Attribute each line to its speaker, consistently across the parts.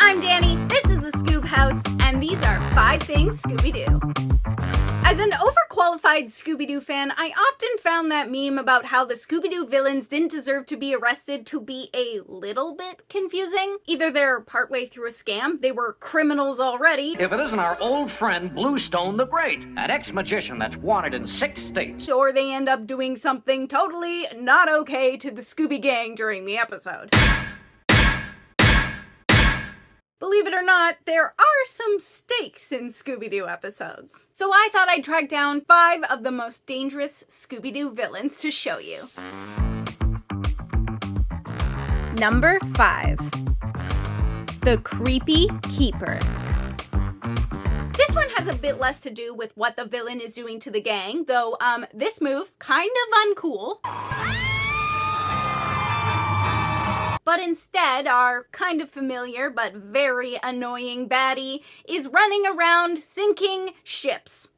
Speaker 1: I'm Danny, this is the Scoob House, and these are 5 Things Scooby-Doo. As an overqualified Scooby-Doo fan, I often found that meme about how the Scooby-Doo villains didn't deserve to be arrested to be a little bit confusing. Either they're partway through a scam, they were criminals already.
Speaker 2: If it isn't our old friend Bluestone the Great, an ex-magician that's wanted in 6 states.
Speaker 1: Or they end up doing something totally not okay to the Scooby Gang during the episode. Believe it or not, there are some stakes in Scooby-Doo episodes. So I thought I'd track down 5 of the most dangerous Scooby-Doo villains to show you.
Speaker 3: Number 5. The Creepy Keeper.
Speaker 1: This one has a bit less to do with what the villain is doing to the gang, though this move, kind of uncool. But instead, our kind of familiar but very annoying baddie is running around sinking ships.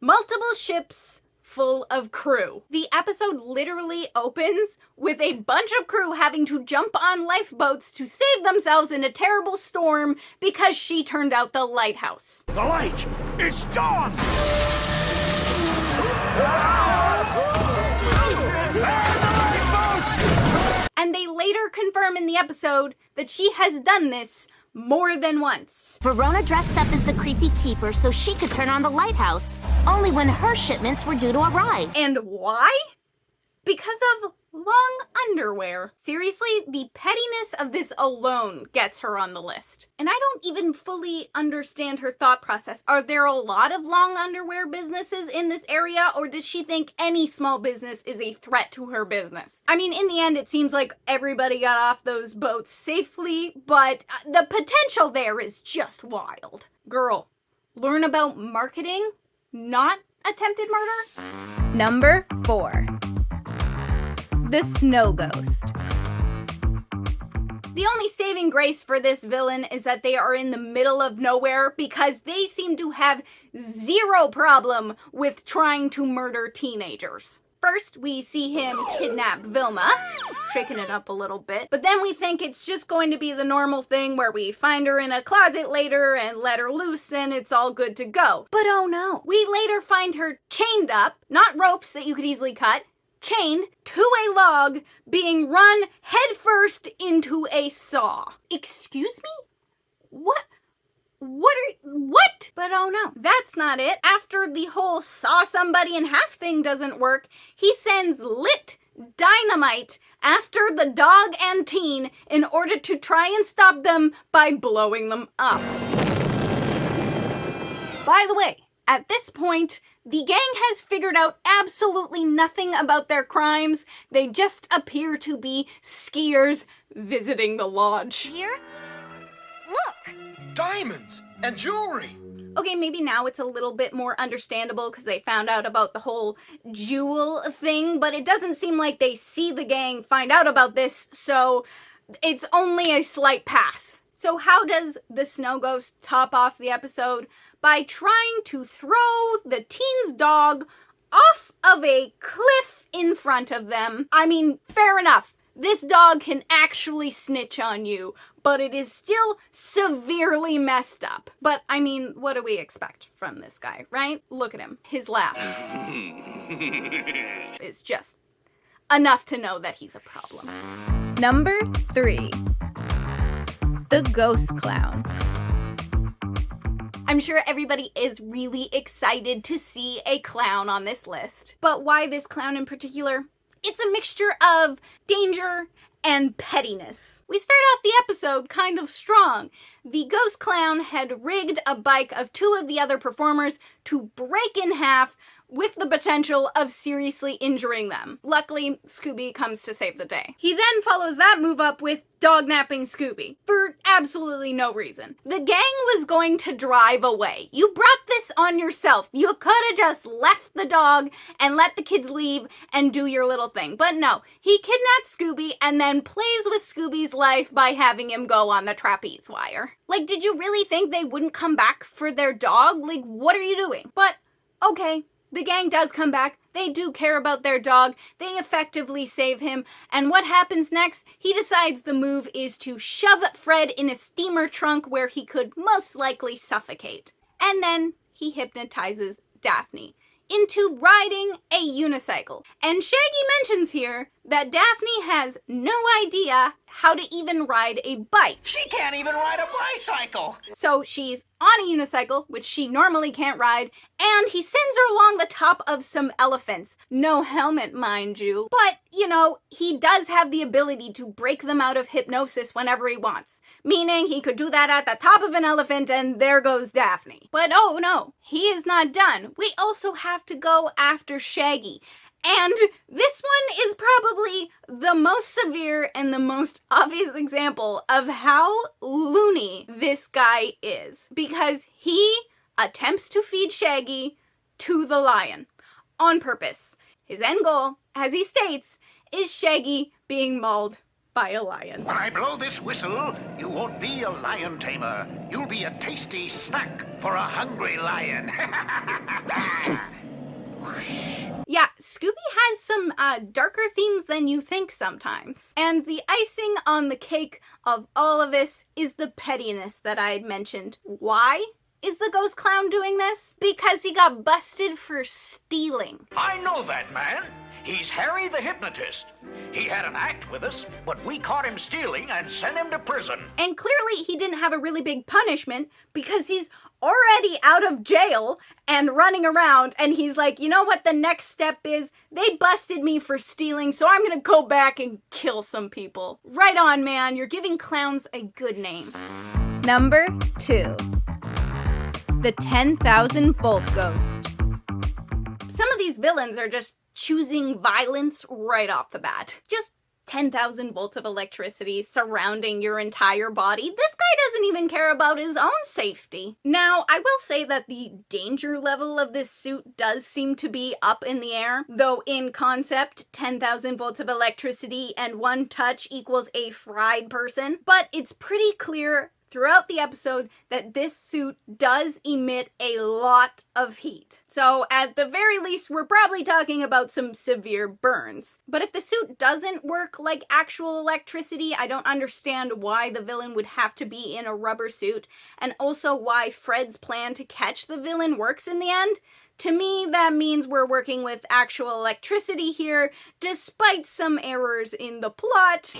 Speaker 1: Multiple ships full of crew. The episode literally opens with a bunch of crew having to jump on lifeboats to save themselves in a terrible storm because she turned out the lighthouse.
Speaker 4: The light is gone!
Speaker 1: And they later confirm in the episode that she has done this more than once.
Speaker 5: Verona dressed up as the creepy keeper so she could turn on the lighthouse, only when her shipments were due to arrive.
Speaker 1: And why? Because of long underwear. Seriously, the pettiness of this alone gets her on the list. And I don't even fully understand her thought process. Are there a lot of long underwear businesses in this area, or does she think any small business is a threat to her business? I mean, in the end, it seems like everybody got off those boats safely, but the potential there is just wild. Girl, learn about marketing, not attempted murder.
Speaker 3: Number 4. The Snow Ghost.
Speaker 1: The only saving grace for this villain is that they are in the middle of nowhere because they seem to have zero problem with trying to murder teenagers. First, we see him kidnap Vilma, shaking it up a little bit, but then we think it's just going to be the normal thing where we find her in a closet later and let her loose and it's all good to go. But oh no, we later find her chained up, not ropes that you could easily cut, chained to a log, being run headfirst into a saw. Excuse me? What? What? But oh no, that's not it. After the whole saw somebody in half thing doesn't work, he sends lit dynamite after the dog and teen in order to try and stop them by blowing them up. By the way, at this point, the gang has figured out absolutely nothing about their crimes. They just appear to be skiers visiting the lodge.
Speaker 5: Here? Look!
Speaker 4: Diamonds and jewelry!
Speaker 1: Okay, maybe now it's a little bit more understandable because they found out about the whole jewel thing, but it doesn't seem like they see the gang find out about this, so it's only a slight pass. So how does the Snow Ghost top off the episode? By trying to throw the teen's dog off of a cliff in front of them. I mean, fair enough. This dog can actually snitch on you, but it is still severely messed up. But, I mean, what do we expect from this guy, right? Look at him. His laugh is just enough to know that he's a problem.
Speaker 3: Number 3. The Ghost Clown.
Speaker 1: I'm sure everybody is really excited to see a clown on this list. But why this clown in particular? It's a mixture of danger and pettiness. We start off the episode kind of strong. The ghost clown had rigged a bike of 2 of the other performers to break in half with the potential of seriously injuring them. Luckily, Scooby comes to save the day. He then follows that move up with dog-napping Scooby for absolutely no reason. The gang was going to drive away. You brought this on yourself. You could have just left the dog and let the kids leave and do your little thing. But no, he kidnapped Scooby and then plays with Scooby's life by having him go on the trapeze wire. Like, did you really think they wouldn't come back for their dog? Like, what are you doing? But, okay. The gang does come back. They do care about their dog. They effectively save him. And what happens next? He decides the move is to shove Fred in a steamer trunk where he could most likely suffocate. And then he hypnotizes Daphne into riding a unicycle. And Shaggy mentions here that Daphne has no idea how to even ride a bike.
Speaker 2: She can't even ride a bicycle.
Speaker 1: So she's on a unicycle, which she normally can't ride, and he sends her along the top of some elephants. No helmet, mind you. But, he does have the ability to break them out of hypnosis whenever he wants. Meaning he could do that at the top of an elephant, and there goes Daphne. But oh no, he is not done. We also have to go after Shaggy. And this one is probably the most severe and the most obvious example of how loony this guy is. Because he attempts to feed Shaggy to the lion on purpose. His end goal, as he states, is Shaggy being mauled by a lion.
Speaker 4: When I blow this whistle, you won't be a lion tamer. You'll be a tasty snack for a hungry lion.
Speaker 1: Yeah, Scooby has some darker themes than you think sometimes. And the icing on the cake of all of this is the pettiness that I had mentioned. Why is the ghost clown doing this? Because he got busted for stealing.
Speaker 2: I know that man. He's Harry the Hypnotist. He had an act with us, but we caught him stealing and sent him to prison.
Speaker 1: And clearly he didn't have a really big punishment because he's already out of jail and running around, and he's like, you know what the next step is? They busted me for stealing, so I'm gonna go back and kill some people. Right on, man. You're giving clowns a good name.
Speaker 3: Number 2. The 10,000 Volt Ghost.
Speaker 1: Some of these villains are just choosing violence right off the bat. Just 10,000 volts of electricity surrounding your entire body. This guy doesn't even care about his own safety. Now, I will say that the danger level of this suit does seem to be up in the air, though in concept, 10,000 volts of electricity and one touch equals a fried person. But it's pretty clear throughout the episode that this suit does emit a lot of heat. So at the very least, we're probably talking about some severe burns. But if the suit doesn't work like actual electricity, I don't understand why the villain would have to be in a rubber suit, and also why Fred's plan to catch the villain works in the end. To me, that means we're working with actual electricity here, despite some errors in the plot.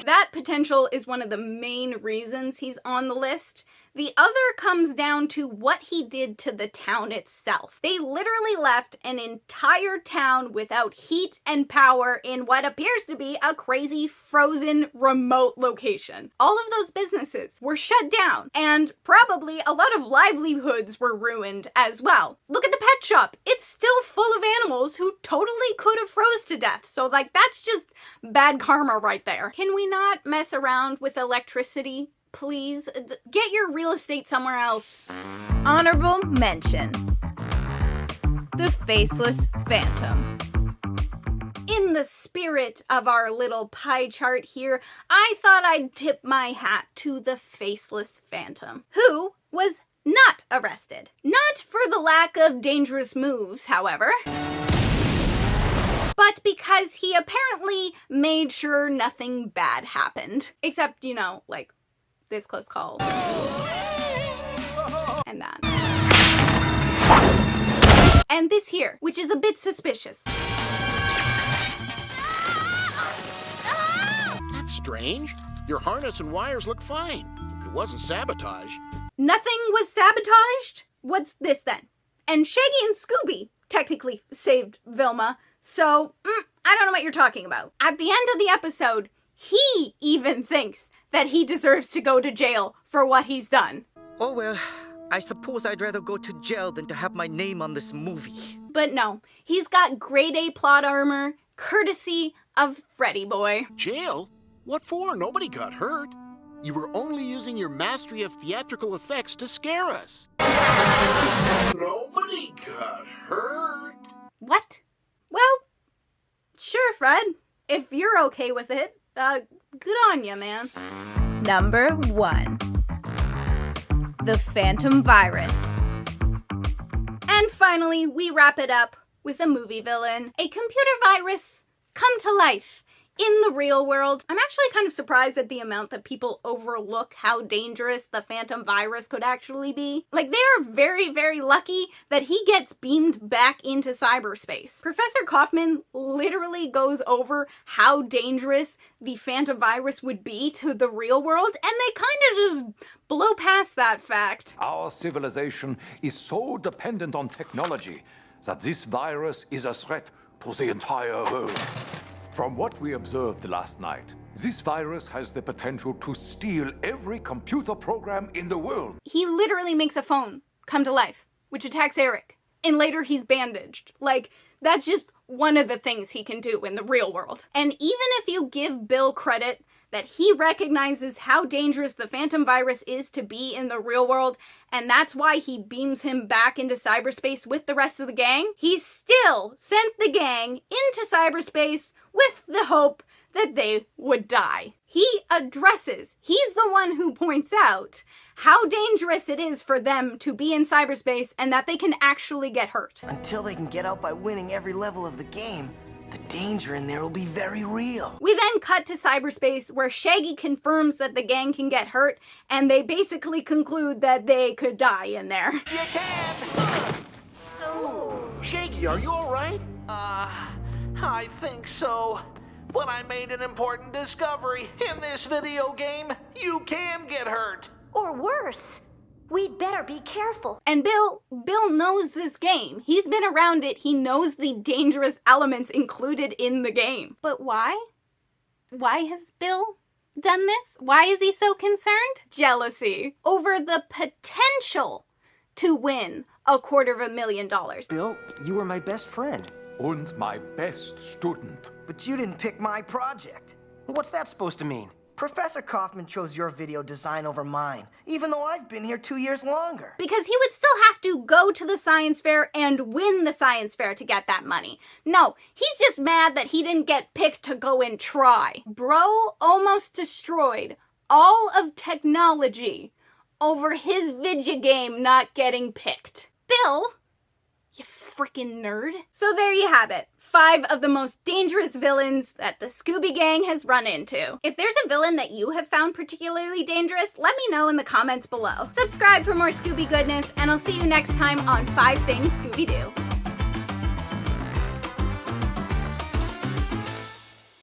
Speaker 1: That potential is one of the main reasons he's on the list. The other comes down to what he did to the town itself. They literally left an entire town without heat and power in what appears to be a crazy frozen remote location. All of those businesses were shut down, and probably a lot of livelihoods were ruined as well. Look at the pet shop. It's still full of animals who totally could have froze to death. So that's just bad karma right there. Can we not mess around with electricity? Please, get your real estate somewhere else.
Speaker 3: Honorable mention. The Faceless Phantom.
Speaker 1: In the spirit of our little pie chart here, I thought I'd tip my hat to the Faceless Phantom, who was not arrested. Not for the lack of dangerous moves, however, but because he apparently made sure nothing bad happened. Except, this close call. And that. And this here, which is a bit suspicious.
Speaker 4: That's strange. Your harness and wires look fine. It wasn't sabotage.
Speaker 1: Nothing was sabotaged? What's this then? And Shaggy and Scooby technically saved Vilma, so I don't know what you're talking about. At the end of the episode, he even thinks that he deserves to go to jail for what he's done.
Speaker 6: Oh well, I suppose I'd rather go to jail than to have my name on this movie.
Speaker 1: But no, he's got grade A plot armor, courtesy of Freddy Boy.
Speaker 4: Jail? What for? Nobody got hurt. You were only using your mastery of theatrical effects to scare us. Nobody got hurt.
Speaker 1: What? Well, sure, Fred. If you're okay with it, good on you, man.
Speaker 3: Number 1. The Phantom Virus.
Speaker 1: And finally, we wrap it up with a movie villain. A computer virus come to life in the real world. I'm actually kind of surprised at the amount that people overlook how dangerous the Phantom virus could actually be. Like, they are very, very lucky that he gets beamed back into cyberspace. Professor Kaufman literally goes over how dangerous the Phantom virus would be to the real world, and they kind of just blow past that fact.
Speaker 7: Our civilization is so dependent on technology that this virus is a threat to the entire world. From what we observed last night, this virus has the potential to steal every computer program in the world.
Speaker 1: He literally makes a phone come to life, which attacks Eric, and later he's bandaged. Like, that's just one of the things he can do in the real world. And even if you give Bill credit that he recognizes how dangerous the Phantom virus is to be in the real world, and that's why he beams him back into cyberspace with the rest of the gang, he still sent the gang into cyberspace with the hope that they would die. He's the one who points out how dangerous it is for them to be in cyberspace and that they can actually get hurt.
Speaker 8: Until they can get out by winning every level of the game, the danger in there will be very real.
Speaker 1: We then cut to cyberspace where Shaggy confirms that the gang can get hurt, and they basically conclude that they could die in there.
Speaker 2: You can!
Speaker 4: Shaggy, are you all right?
Speaker 9: I think so. But I made an important discovery. In this video game, you can get hurt.
Speaker 5: Or worse. We'd better be careful.
Speaker 1: And Bill knows this game. He's been around it. He knows the dangerous elements included in the game. But why? Why has Bill done this? Why is he so concerned? Jealousy over the potential to win $250,000.
Speaker 8: Bill, you were my best friend.
Speaker 7: And my best student.
Speaker 8: But you didn't pick my project. What's that supposed to mean? Professor Kaufman chose your video design over mine, even though I've been here 2 years longer.
Speaker 1: Because he would still have to go to the science fair and win the science fair to get that money. No, he's just mad that he didn't get picked to go and try. Bro almost destroyed all of technology over his video game not getting picked. Bill, you freaking nerd. So there you have it. 5 of the most dangerous villains that the Scooby Gang has run into. If there's a villain that you have found particularly dangerous, let me know in the comments below. Subscribe for more Scooby goodness, and I'll see you next time on 5 Things Scooby-Doo.